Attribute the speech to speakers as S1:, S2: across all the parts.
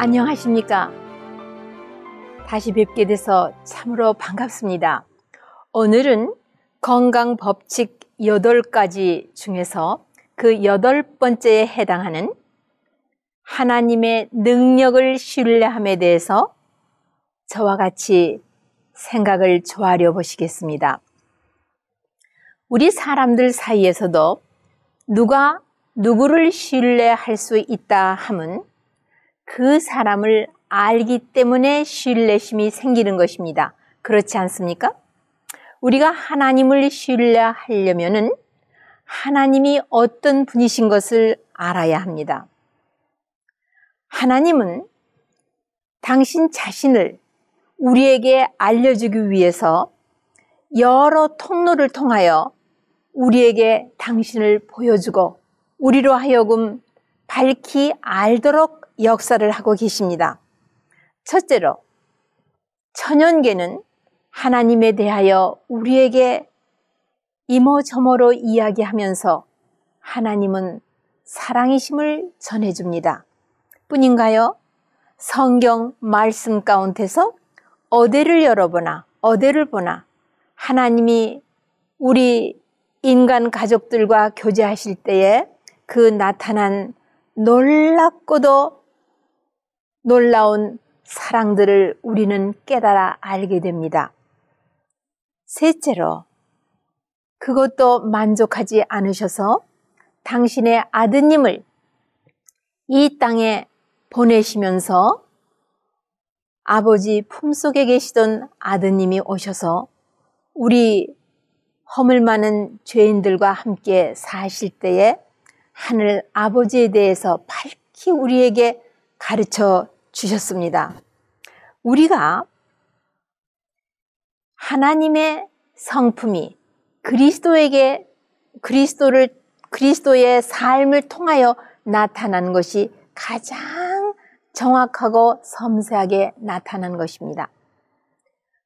S1: 안녕하십니까? 다시 뵙게 돼서 참으로 반갑습니다. 오늘은 건강 법칙 8가지 중에서 그 8번째에 해당하는 하나님의 능력을 신뢰함에 대해서 저와 같이 생각을 조아려 보시겠습니다. 우리 사람들 사이에서도 누가 누구를 신뢰할 수 있다 함은 그 사람을 알기 때문에 신뢰심이 생기는 것입니다. 그렇지 않습니까? 우리가 하나님을 신뢰하려면은 하나님이 어떤 분이신 것을 알아야 합니다. 하나님은 당신 자신을 우리에게 알려주기 위해서 여러 통로를 통하여 우리에게 당신을 보여주고 우리로 하여금 밝히 알도록 역사를 하고 계십니다. 첫째로, 천연계는 하나님에 대하여 우리에게 이모저모로 이야기하면서 하나님은 사랑이심을 전해줍니다. 뿐인가요? 성경 말씀 가운데서 어디를 열어보나 어디를 보나 하나님이 우리 인간 가족들과 교제하실 때에 그 나타난 놀랍고도 놀라운 사랑들을 우리는 깨달아 알게 됩니다. 셋째로, 그것도 만족하지 않으셔서 당신의 아드님을 이 땅에 보내시면서 아버지 품속에 계시던 아드님이 오셔서 우리 허물 많은 죄인들과 함께 사실 때에 하늘 아버지에 대해서 밝히 우리에게 가르쳐 주셨습니다. 우리가 하나님의 성품이 그리스도의 삶을 통하여 나타난 것이 가장 정확하고 섬세하게 나타난 것입니다.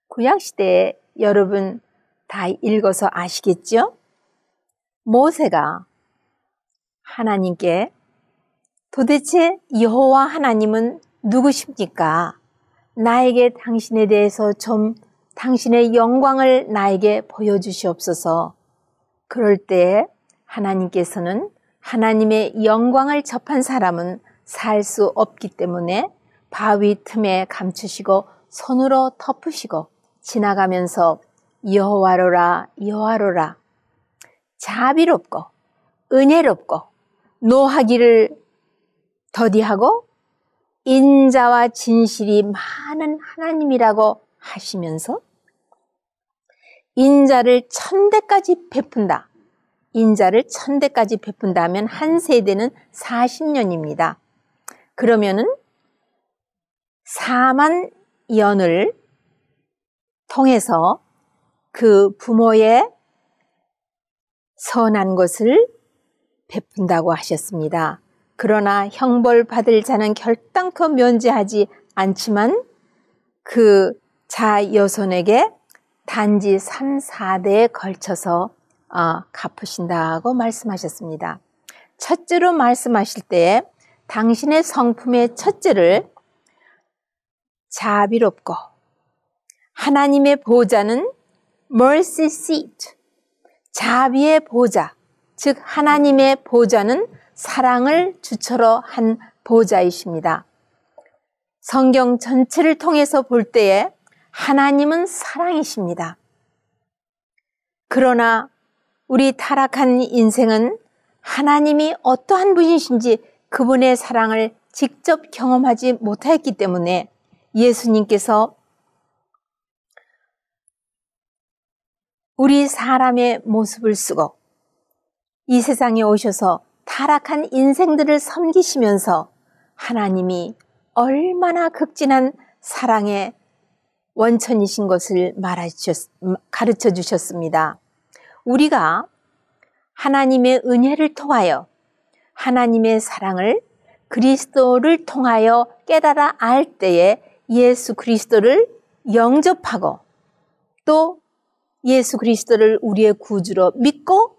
S1: 구약시대에 여러분 다 읽어서 아시겠죠? 모세가 하나님께 도대체 여호와 하나님은 누구십니까? 나에게 당신에 대해서 좀 당신의 영광을 나에게 보여주시옵소서. 그럴 때 하나님께서는 하나님의 영광을 접한 사람은 살 수 없기 때문에 바위 틈에 감추시고 손으로 덮으시고 지나가면서 여호와로라 여호와로라 자비롭고 은혜롭고 노하기를 더디하고 인자와 진실이 많은 하나님이라고 하시면서 인자를 1000대까지 베푼다. 인자를 1000대까지 베푼다면 한 세대는 40년입니다. 그러면은 4만 연을 통해서 그 부모의 선한 것을 베푼다고 하셨습니다. 그러나 형벌 받을 자는 결단코 면제하지 않지만 그 자여손에게 단지 3, 4대에 걸쳐서 갚으신다고 말씀하셨습니다. 첫째로 말씀하실 때에 당신의 성품의 첫째를 자비롭고 하나님의 보좌는 mercy seat, 자비의 보좌, 즉 하나님의 보좌는 사랑을 주처로 한 보좌이십니다. 성경 전체를 통해서 볼 때에 하나님은 사랑이십니다. 그러나 우리 타락한 인생은 하나님이 어떠한 분이신지 그분의 사랑을 직접 경험하지 못했기 때문에 예수님께서 우리 사람의 모습을 쓰고 이 세상에 오셔서 타락한 인생들을 섬기시면서 하나님이 얼마나 극진한 사랑의 원천이신 것을 가르쳐 주셨습니다. 우리가 하나님의 은혜를 통하여 하나님의 사랑을 그리스도를 통하여 깨달아 알 때에 예수 그리스도를 영접하고 또 예수 그리스도를 우리의 구주로 믿고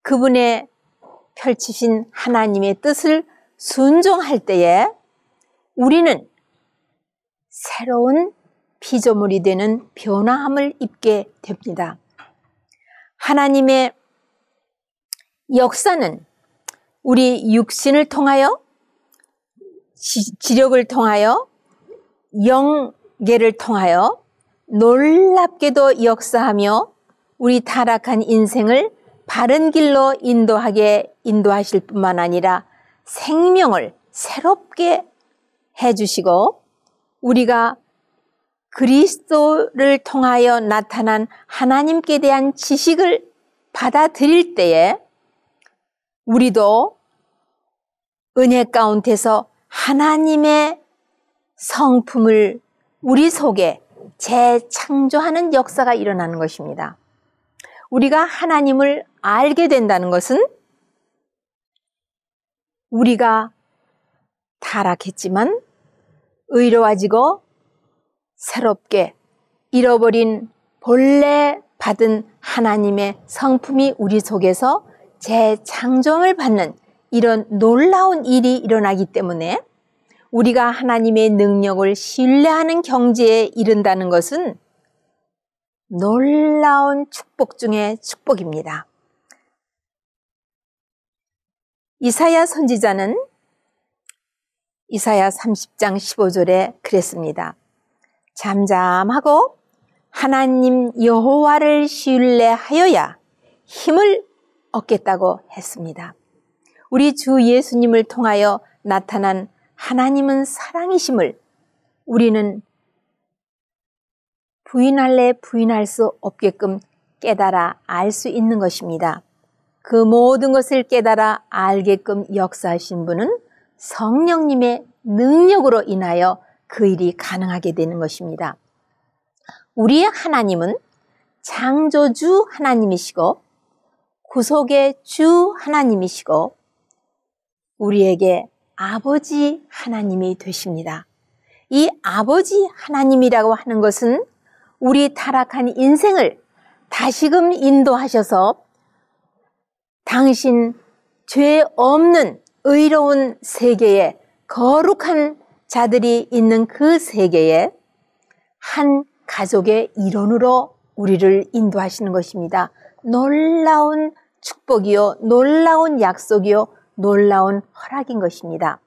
S1: 그분의 펼치신 하나님의 뜻을 순종할 때에 우리는 새로운 피조물이 되는 변화함을 입게 됩니다. 하나님의 역사는 우리 육신을 통하여, 지력을 통하여, 영계를 통하여 놀랍게도 역사하며 우리 타락한 인생을 바른 길로 인도하실 뿐만 아니라 생명을 새롭게 해주시고 우리가 그리스도를 통하여 나타난 하나님께 대한 지식을 받아들일 때에 우리도 은혜 가운데서 하나님의 성품을 우리 속에 재창조하는 역사가 일어나는 것입니다. 우리가 하나님을 알게 된다는 것은 우리가 타락했지만 의로워지고 새롭게 잃어버린 본래 받은 하나님의 성품이 우리 속에서 재창조를 받는 이런 놀라운 일이 일어나기 때문에 우리가 하나님의 능력을 신뢰하는 경지에 이른다는 것은 놀라운 축복 중의 축복입니다. 이사야 선지자는 이사야 30장 15절에 그랬습니다. 잠잠하고 하나님 여호와를 신뢰하여야 힘을 얻겠다고 했습니다. 우리 주 예수님을 통하여 나타난 하나님은 사랑이심을 우리는 부인할래 부인할 수 없게끔 깨달아 알 수 있는 것입니다. 그 모든 것을 깨달아 알게끔 역사하신 분은 성령님의 능력으로 인하여 그 일이 가능하게 되는 것입니다. 우리의 하나님은 창조주 하나님이시고 구속의 주 하나님이시고 우리에게 아버지 하나님이 되십니다. 이 아버지 하나님이라고 하는 것은 우리 타락한 인생을 다시금 인도하셔서 당신 죄 없는 의로운 세계에 거룩한 자들이 있는 그 세계에 한 가족의 일원으로 우리를 인도하시는 것입니다. 놀라운 축복이요, 놀라운 약속이요, 놀라운 허락인 것입니다.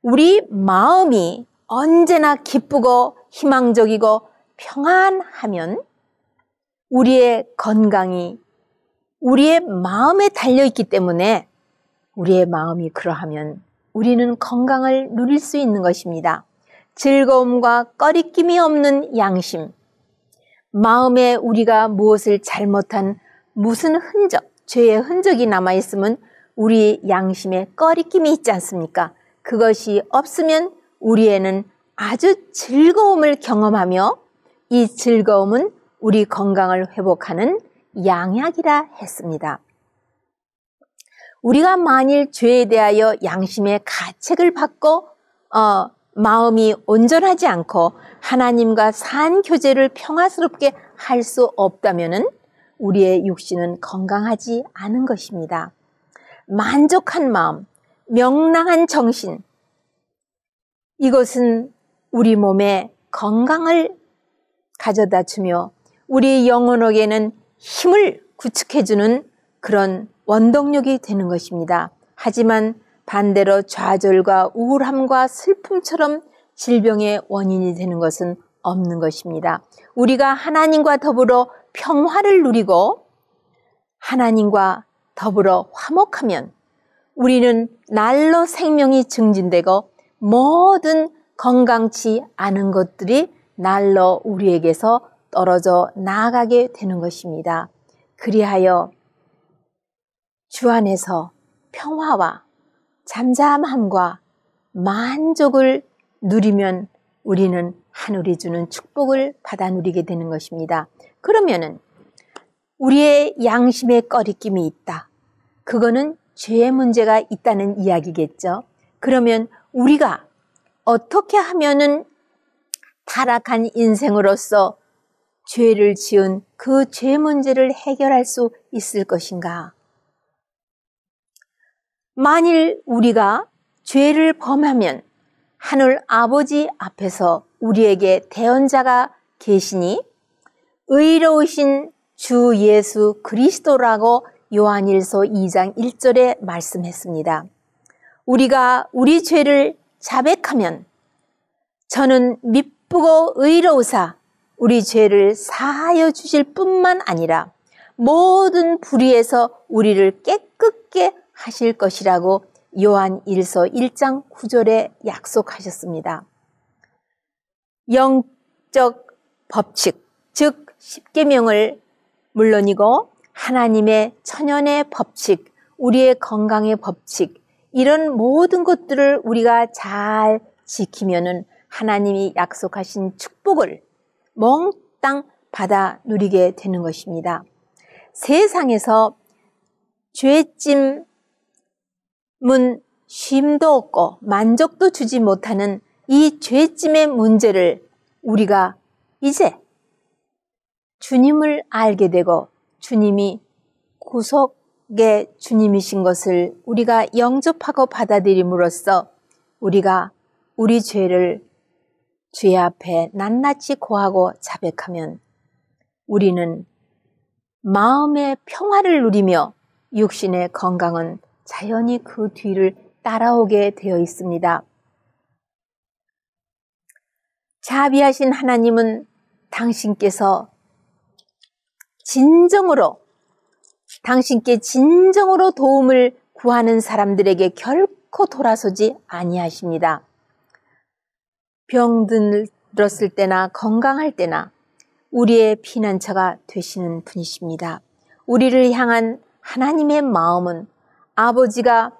S1: 우리 마음이 언제나 기쁘고 희망적이고 평안하면 우리의 건강이 우리의 마음에 달려있기 때문에 우리의 마음이 그러하면 우리는 건강을 누릴 수 있는 것입니다. 즐거움과 꺼리낌이 없는 양심, 마음에 우리가 무엇을 잘못한 무슨 흔적, 죄의 흔적이 남아있으면 우리 양심에 꺼리낌이 있지 않습니까? 그것이 없으면 우리에는 아주 즐거움을 경험하며 이 즐거움은 우리 건강을 회복하는 양약이라 했습니다. 우리가 만일 죄에 대하여 양심의 가책을 받고 마음이 온전하지 않고 하나님과 산교제를 평화스럽게 할 수 없다면 우리의 육신은 건강하지 않은 것입니다. 만족한 마음, 명랑한 정신, 이것은 우리 몸에 건강을 가져다 주며 우리 영혼에게는 힘을 구축해주는 그런 원동력이 되는 것입니다. 하지만 반대로 좌절과 우울함과 슬픔처럼 질병의 원인이 되는 것은 없는 것입니다. 우리가 하나님과 더불어 평화를 누리고 하나님과 더불어 화목하면 우리는 날로 생명이 증진되고 모든 건강치 않은 것들이 날로 우리에게서 떨어져 나아가게 되는 것입니다. 그리하여 주 안에서 평화와 잠잠함과 만족을 누리면 우리는 하늘이 주는 축복을 받아 누리게 되는 것입니다. 그러면은 우리의 양심에 꺼리낌이 있다. 그거는 죄의 문제가 있다는 이야기겠죠. 그러면 우리가 어떻게 하면은 타락한 인생으로서 죄를 지은 그 죄 문제를 해결할 수 있을 것인가? 만일 우리가 죄를 범하면 하늘 아버지 앞에서 우리에게 대언자가 계시니 의로우신 주 예수 그리스도라고 요한일서 2장 1절에 말씀했습니다. 우리가 우리 죄를 자백하면 저는 미쁘고 의로우사 우리 죄를 사하여 주실 뿐만 아니라 모든 불의에서 우리를 깨끗게 하실 것이라고 요한일서 1장 9절에 약속하셨습니다. 영적 법칙, 즉 십계명을 물론이고 하나님의 천연의 법칙, 우리의 건강의 법칙, 이런 모든 것들을 우리가 잘 지키면은 하나님이 약속하신 축복을 몽땅 받아 누리게 되는 것입니다. 세상에서 죄짐은 쉼도 없고 만족도 주지 못하는 이 죄짐의 문제를 우리가 이제 주님을 알게 되고 주님이 구속의 주님이신 것을 우리가 영접하고 받아들임으로써 우리가 우리 죄를 주의 앞에 낱낱이 고하고 자백하면 우리는 마음의 평화를 누리며 육신의 건강은 자연히 그 뒤를 따라오게 되어 있습니다. 자비하신 하나님은 당신께서 당신께 진정으로 도움을 구하는 사람들에게 결코 돌아서지 아니하십니다. 병들었을 때나 건강할 때나 우리의 피난처가 되시는 분이십니다. 우리를 향한 하나님의 마음은 아버지가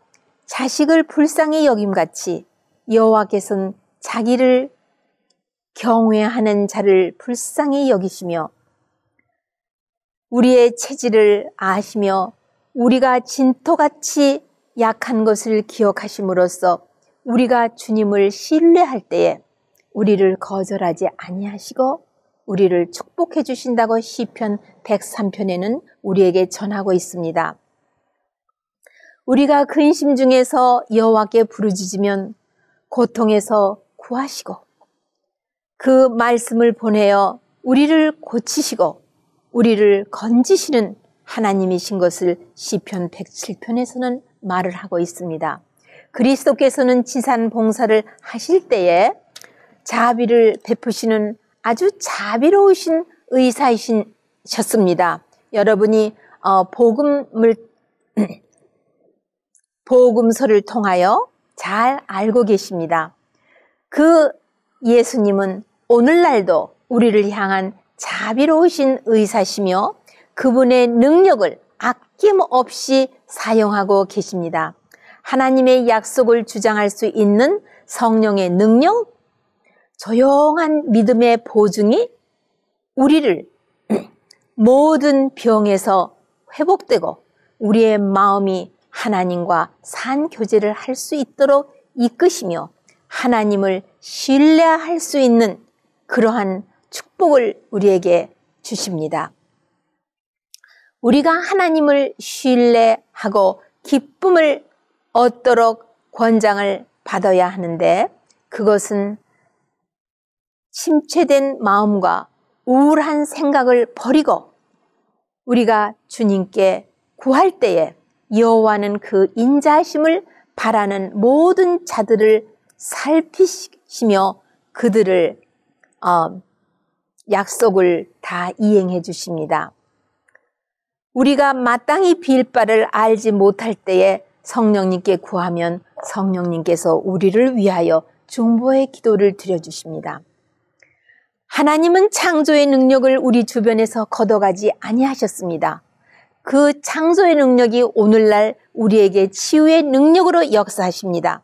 S1: 자식을 불쌍히 여김같이 여호와께서는 자기를 경외하는 자를 불쌍히 여기시며 우리의 체질을 아시며 우리가 진토같이 약한 것을 기억하심으로써 우리가 주님을 신뢰할 때에 우리를 거절하지 아니하시고 우리를 축복해 주신다고 시편 103편에는 우리에게 전하고 있습니다. 우리가 근심 중에서 여호와께 부르짖으면 고통에서 구하시고 그 말씀을 보내어 우리를 고치시고 우리를 건지시는 하나님이신 것을 시편 107편에서는 말을 하고 있습니다. 그리스도께서는 지산 봉사를 하실 때에 자비를 베푸시는 아주 자비로우신 의사이셨습니다. 여러분이 복음서를 통하여 잘 알고 계십니다. 그 예수님은 오늘날도 우리를 향한 자비로우신 의사시며 그분의 능력을 아낌없이 사용하고 계십니다. 하나님의 약속을 주장할 수 있는 성령의 능력, 조용한 믿음의 보증이 우리를 모든 병에서 회복되고 우리의 마음이 하나님과 산교제를 할 수 있도록 이끄시며 하나님을 신뢰할 수 있는 그러한 축복을 우리에게 주십니다. 우리가 하나님을 신뢰하고 기쁨을 얻도록 권장을 받아야 하는데 그것은 침체된 마음과 우울한 생각을 버리고 우리가 주님께 구할 때에 여호와는 그 인자하심을 바라는 모든 자들을 살피시며 그들을 약속을 다 이행해 주십니다. 우리가 마땅히 빌 바를 알지 못할 때에 성령님께 구하면 성령님께서 우리를 위하여 중보의 기도를 드려주십니다. 하나님은 창조의 능력을 우리 주변에서 걷어가지 아니하셨습니다. 그 창조의 능력이 오늘날 우리에게 치유의 능력으로 역사하십니다.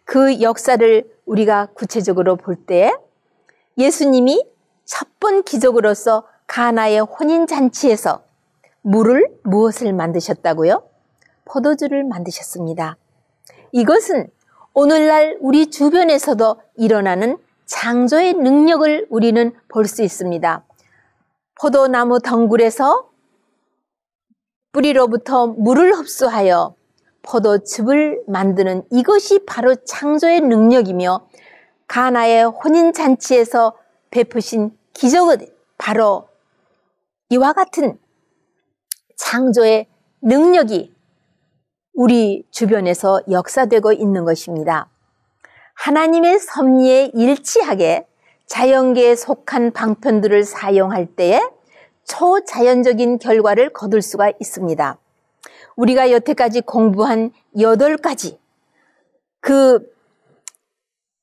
S1: 그 역사를 우리가 구체적으로 볼 때 예수님이 첫 번 기적으로서 가나의 혼인잔치에서 무엇을 만드셨다고요? 포도주를 만드셨습니다. 이것은 오늘날 우리 주변에서도 일어나는 창조의 능력을 우리는 볼 수 있습니다. 포도나무 덩굴에서 뿌리로부터 물을 흡수하여 포도즙을 만드는 이것이 바로 창조의 능력이며 가나의 혼인잔치에서 베푸신 기적은 바로 이와 같은 창조의 능력이 우리 주변에서 역사되고 있는 것입니다. 하나님의 섭리에 일치하게 자연계에 속한 방편들을 사용할 때에 초자연적인 결과를 거둘 수가 있습니다. 우리가 여태까지 공부한 8가지 그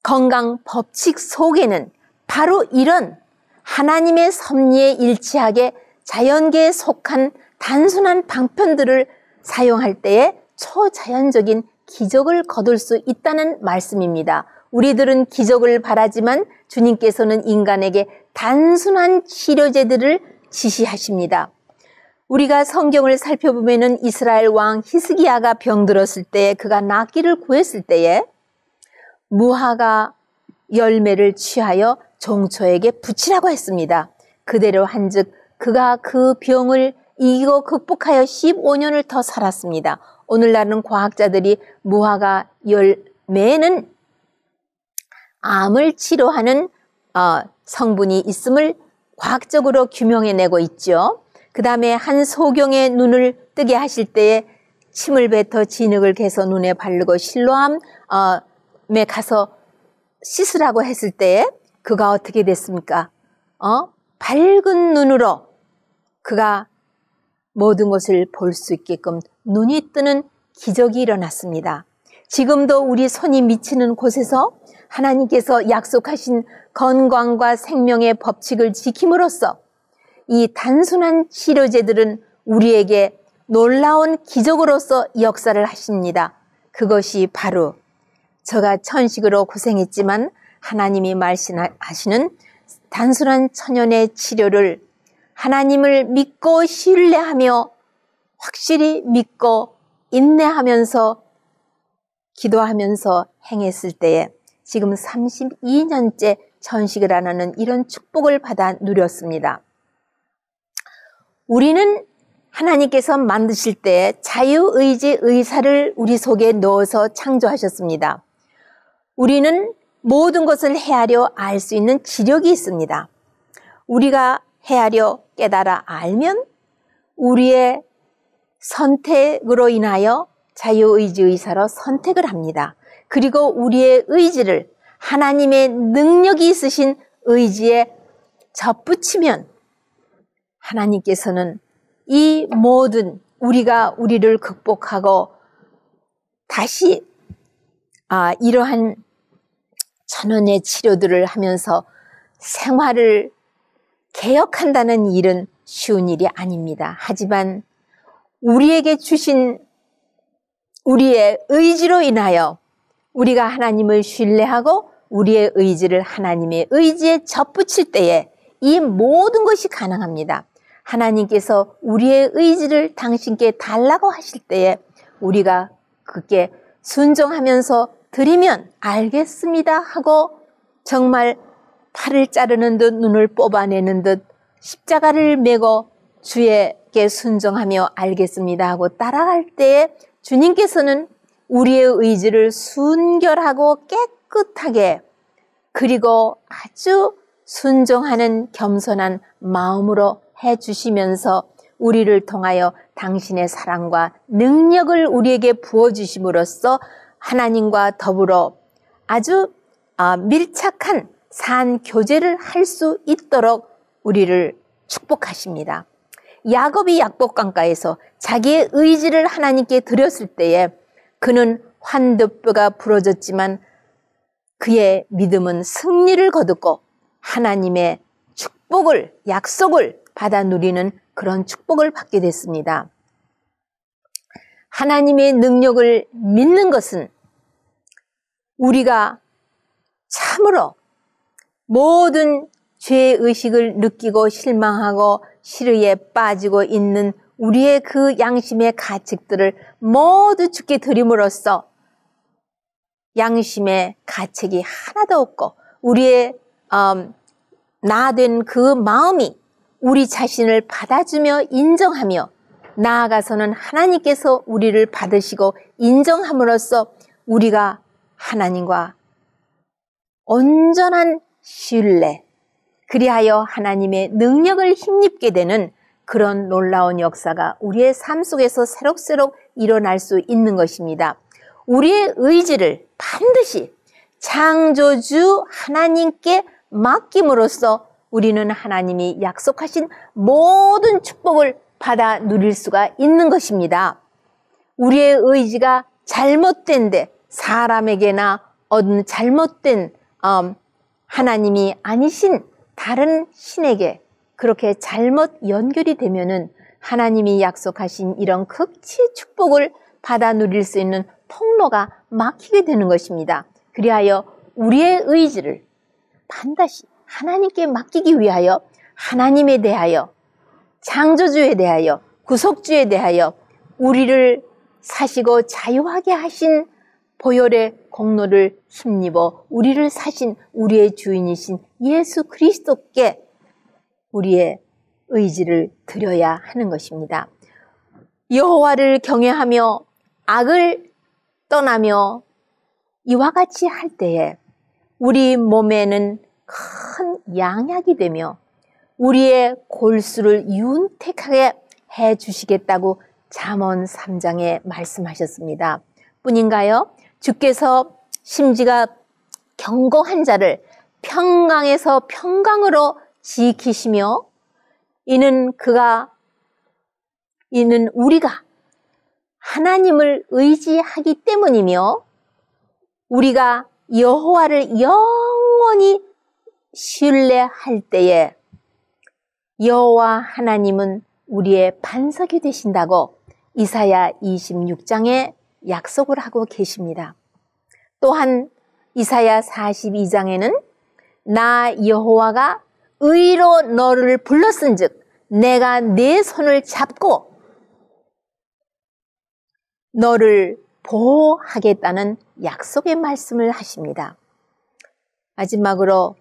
S1: 건강 법칙 속에는 바로 이런 하나님의 섭리에 일치하게 자연계에 속한 단순한 방편들을 사용할 때에 초자연적인 기적을 거둘 수 있다는 말씀입니다. 우리들은 기적을 바라지만 주님께서는 인간에게 단순한 치료제들을 지시하십니다. 우리가 성경을 살펴보면 이스라엘 왕 히스기야가 병들었을 때, 그가 낫기를 구했을 때에 무화과 열매를 취하여 종초에게 붙이라고 했습니다. 그대로 한즉 그가 그 병을 이기고 극복하여 15년을 더 살았습니다. 오늘날은 과학자들이 무화과 열매에는 암을 치료하는 성분이 있음을 과학적으로 규명해내고 있죠. 그 다음에 한 소경의 눈을 뜨게 하실 때에 침을 뱉어 진흙을 개서 눈에 바르고 실로암에 가서 씻으라고 했을 때에 그가 어떻게 됐습니까? 밝은 눈으로 그가 모든 것을 볼 수 있게끔 눈이 뜨는 기적이 일어났습니다. 지금도 우리 손이 미치는 곳에서 하나님께서 약속하신 건강과 생명의 법칙을 지킴으로써 이 단순한 치료제들은 우리에게 놀라운 기적으로서 역사를 하십니다. 그것이 바로 저가 천식으로 고생했지만 하나님이 말씀하시는 단순한 천연의 치료를 하나님을 믿고 신뢰하며 확실히 믿고 인내하면서 기도하면서 행했을 때에 지금 32년째 천식을 안 하는 이런 축복을 받아 누렸습니다. 우리는 하나님께서 만드실 때 자유의지 의사를 우리 속에 넣어서 창조하셨습니다. 우리는 모든 것을 헤아려 알 수 있는 지력이 있습니다. 우리가 헤아려 깨달아 알면 우리의 선택으로 인하여 자유의지 의사로 선택을 합니다. 그리고 우리의 의지를 하나님의 능력이 있으신 의지에 접붙이면 하나님께서는 이 모든 우리를 극복하고 다시 이러한 천연의 치료들을 하면서 생활을 개혁한다는 일은 쉬운 일이 아닙니다. 하지만 우리에게 주신 우리의 의지로 인하여 우리가 하나님을 신뢰하고 우리의 의지를 하나님의 의지에 접붙일 때에 이 모든 것이 가능합니다. 하나님께서 우리의 의지를 당신께 달라고 하실 때에 우리가 그게 순종하면서 드리면 알겠습니다 하고 정말 팔을 자르는 듯 눈을 뽑아내는 듯 십자가를 메고 주에게 순종하며 알겠습니다 하고 따라갈 때에 주님께서는 우리의 의지를 순결하고 깨끗하게 그리고 아주 순종하는 겸손한 마음으로 해주시면서 우리를 통하여 당신의 사랑과 능력을 우리에게 부어주심으로써 하나님과 더불어 아주 밀착한 산 교제를 할 수 있도록 우리를 축복하십니다. 야곱이 약복강가에서 자기의 의지를 하나님께 드렸을 때에 그는 환도뼈가 부러졌지만 그의 믿음은 승리를 거두고 하나님의 축복을 약속을 받아 누리는 그런 축복을 받게 됐습니다. 하나님의 능력을 믿는 것은 우리가 참으로 모든 죄의식을 느끼고 실망하고 시르에 빠지고 있는 우리의 그 양심의 가책들을 모두 주께 드림으로써 양심의 가책이 하나도 없고 우리의 나된 그 마음이 우리 자신을 받아주며 인정하며 나아가서는 하나님께서 우리를 받으시고 인정함으로써 우리가 하나님과 온전한 신뢰, 그리하여 하나님의 능력을 힘입게 되는 그런 놀라운 역사가 우리의 삶 속에서 새록새록 일어날 수 있는 것입니다. 우리의 의지를 반드시 창조주 하나님께 맡김으로써 우리는 하나님이 약속하신 모든 축복을 받아 누릴 수가 있는 것입니다. 우리의 의지가 잘못된데 사람에게나 어떤 잘못된 하나님이 아니신 다른 신에게 그렇게 잘못 연결이 되면은 하나님이 약속하신 이런 극치의 축복을 받아 누릴 수 있는 통로가 막히게 되는 것입니다. 그리하여 우리의 의지를 반드시 하나님께 맡기기 위하여 하나님에 대하여 창조주에 대하여 구속주에 대하여 우리를 사시고 자유하게 하신 보혈의 공로를 힘입어 우리를 사신 우리의 주인이신 예수 그리스도께 우리의 의지를 드려야 하는 것입니다. 여호와를 경외하며 악을 떠나며 이와 같이 할 때에 우리 몸에는 큰 양약이 되며 우리의 골수를 윤택하게 해 주시겠다고 잠언 3장에 말씀하셨습니다. 뿐인가요? 주께서 심지가 견고한 자를 평강에서 평강으로 지키시며 이는 우리가 하나님을 의지하기 때문이며 우리가 여호와를 영원히 신뢰할 때에 여호와 하나님은 우리의 반석이 되신다고 이사야 26장에 약속을 하고 계십니다. 또한 이사야 42장에는 나 여호와가 의로 너를 불렀은즉 내가 내 손을 잡고 너를 보호하겠다는 약속의 말씀을 하십니다. 마지막으로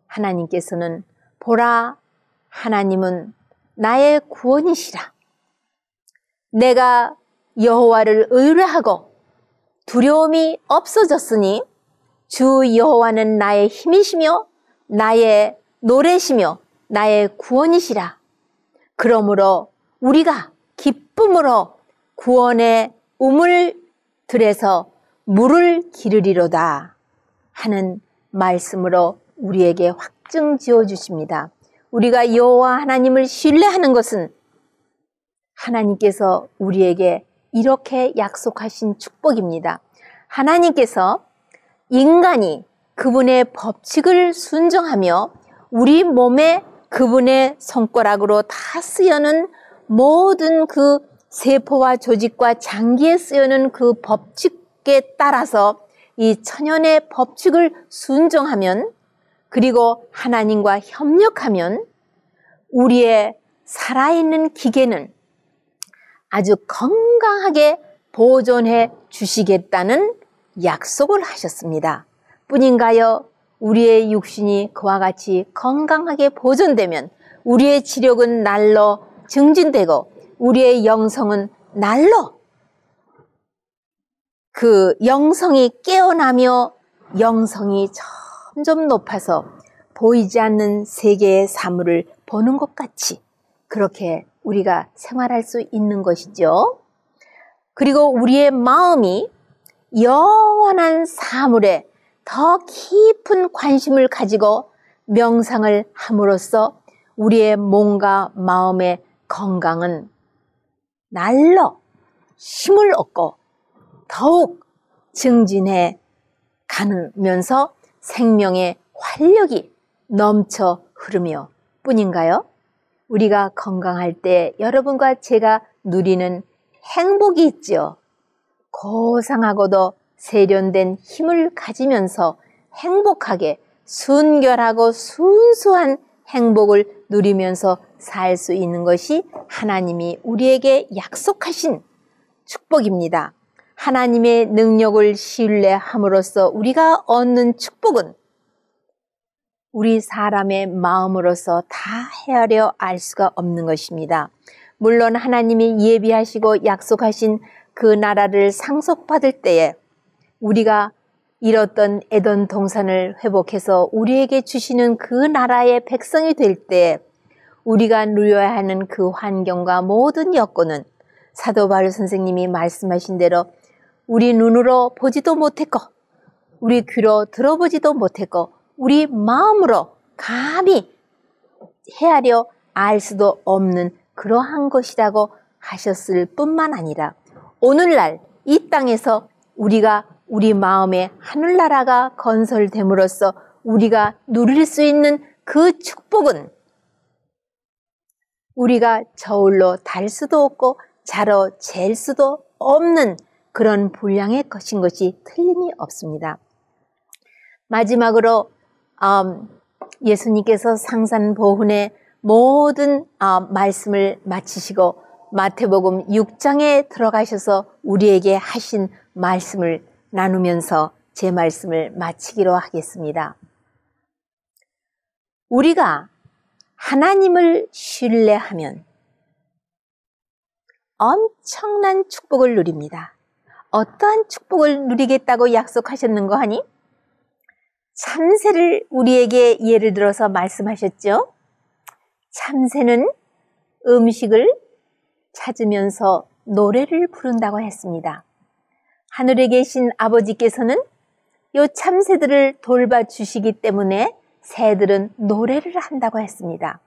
S1: 하나님께서는 보라 하나님은 나의 구원이시라. 내가 여호와를 의뢰하고 두려움이 없어졌으니 주 여호와는 나의 힘이시며 나의 노래시며 나의 구원이시라. 그러므로 우리가 기쁨으로 구원의 우물들에서 물을 기르리로다 하는 말씀으로 우리에게 확증 지어 주십니다. 우리가 여호와 하나님을 신뢰하는 것은 하나님께서 우리에게 이렇게 약속하신 축복입니다. 하나님께서 인간이 그분의 법칙을 순종하며 우리 몸에 그분의 손가락으로 다 쓰여는 모든 그 세포와 조직과 장기에 쓰여는 그 법칙에 따라서 이 천연의 법칙을 순종하면 그리고 하나님과 협력하면 우리의 살아있는 기계는 아주 건강하게 보존해 주시겠다는 약속을 하셨습니다. 뿐인가요? 우리의 육신이 그와 같이 건강하게 보존되면 우리의 지력은 날로 증진되고 우리의 영성은 날로 그 영성이 깨어나며 영성이 점점 높아서 보이지 않는 세계의 사물을 보는 것 같이 그렇게 우리가 생활할 수 있는 것이죠. 그리고 우리의 마음이 영원한 사물에 더 깊은 관심을 가지고 명상을 함으로써 우리의 몸과 마음의 건강은 날로 힘을 얻고 더욱 증진해 가면서 생명의 활력이 넘쳐 흐르며 뿐인가요? 우리가 건강할 때 여러분과 제가 누리는 행복이 있죠. 고상하고도 세련된 힘을 가지면서 행복하게 순결하고 순수한 행복을 누리면서 살 수 있는 것이 하나님이 우리에게 약속하신 축복입니다. 하나님의 능력을 신뢰함으로써 우리가 얻는 축복은 우리 사람의 마음으로서 다 헤아려 알 수가 없는 것입니다. 물론 하나님이 예비하시고 약속하신 그 나라를 상속받을 때에 우리가 잃었던 에덴 동산을 회복해서 우리에게 주시는 그 나라의 백성이 될 때 우리가 누려야 하는 그 환경과 모든 여건은 사도 바울 선생님이 말씀하신 대로 우리 눈으로 보지도 못했고 우리 귀로 들어보지도 못했고 우리 마음으로 감히 헤아려 알 수도 없는 그러한 것이라고 하셨을 뿐만 아니라 오늘날 이 땅에서 우리가 우리 마음에 하늘나라가 건설됨으로써 우리가 누릴 수 있는 그 축복은 우리가 저울로 달 수도 없고 자로 잴 수도 없는 그런 분량의 것인 것이 틀림이 없습니다. 마지막으로 예수님께서 상산보훈의 모든 말씀을 마치시고 마태복음 6장에 들어가셔서 우리에게 하신 말씀을 나누면서 제 말씀을 마치기로 하겠습니다. 우리가 하나님을 신뢰하면 엄청난 축복을 누립니다. 어떠한 축복을 누리겠다고 약속하셨는가 하니? 참새를 우리에게 예를 들어서 말씀하셨죠. 참새는 음식을 찾으면서 노래를 부른다고 했습니다. 하늘에 계신 아버지께서는 이 참새들을 돌봐주시기 때문에 새들은 노래를 한다고 했습니다.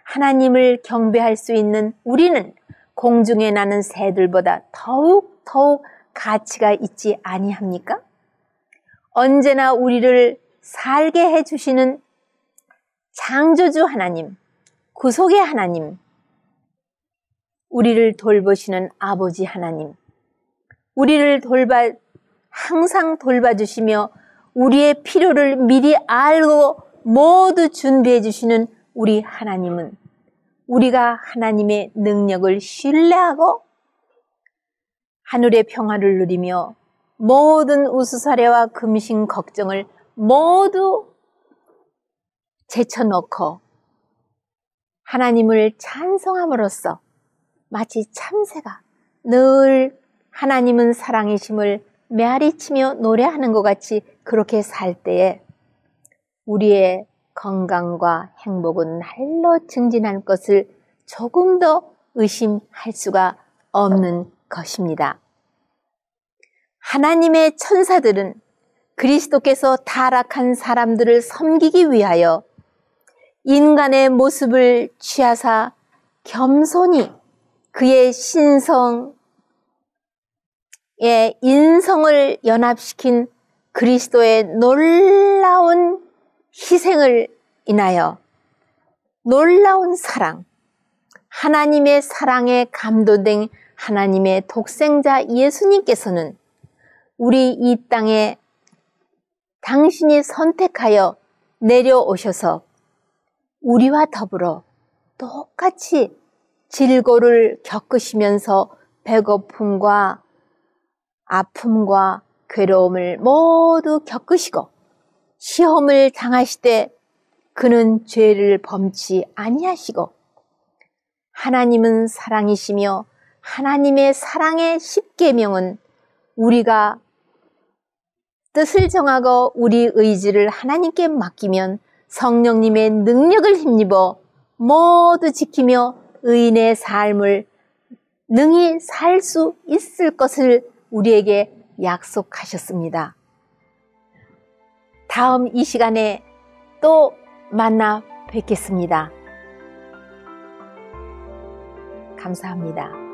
S1: 하나님을 경배할 수 있는 우리는 공중에 나는 새들보다 더욱 가치가 있지 아니합니까? 언제나 우리를 살게 해주시는 창조주 하나님, 구속의 하나님, 우리를 돌보시는 아버지 하나님, 우리를 항상 돌봐주시며 우리의 필요를 미리 알고 모두 준비해 주시는 우리 하나님은 우리가 하나님의 능력을 신뢰하고 하늘의 평화를 누리며 모든 우수사례와 금신 걱정을 모두 제쳐놓고 하나님을 찬송함으로써 마치 참새가 늘 하나님은 사랑이심을 메아리치며 노래하는 것 같이 그렇게 살 때에 우리의 건강과 행복은 날로 증진할 것을 조금 더 의심할 수가 없는 것입니다. 하나님의 천사들은 그리스도께서 타락한 사람들을 섬기기 위하여 인간의 모습을 취하사 겸손히 그의 신성의 인성을 연합시킨 그리스도의 놀라운 희생을 인하여 놀라운 사랑, 하나님의 사랑에 감동된 하나님의 독생자 예수님께서는 우리 이 땅에 당신이 선택하여 내려오셔서 우리와 더불어 똑같이 질고를 겪으시면서 배고픔과 아픔과 괴로움을 모두 겪으시고 시험을 당하시되 그는 죄를 범치 아니하시고 하나님은 사랑이시며 하나님의 사랑의 십계명은 우리가 뜻을 정하고 우리 의지를 하나님께 맡기면 성령님의 능력을 힘입어 모두 지키며 의인의 삶을 능히 살 수 있을 것을 우리에게 약속하셨습니다. 다음 이 시간에 또 만나 뵙겠습니다. 감사합니다.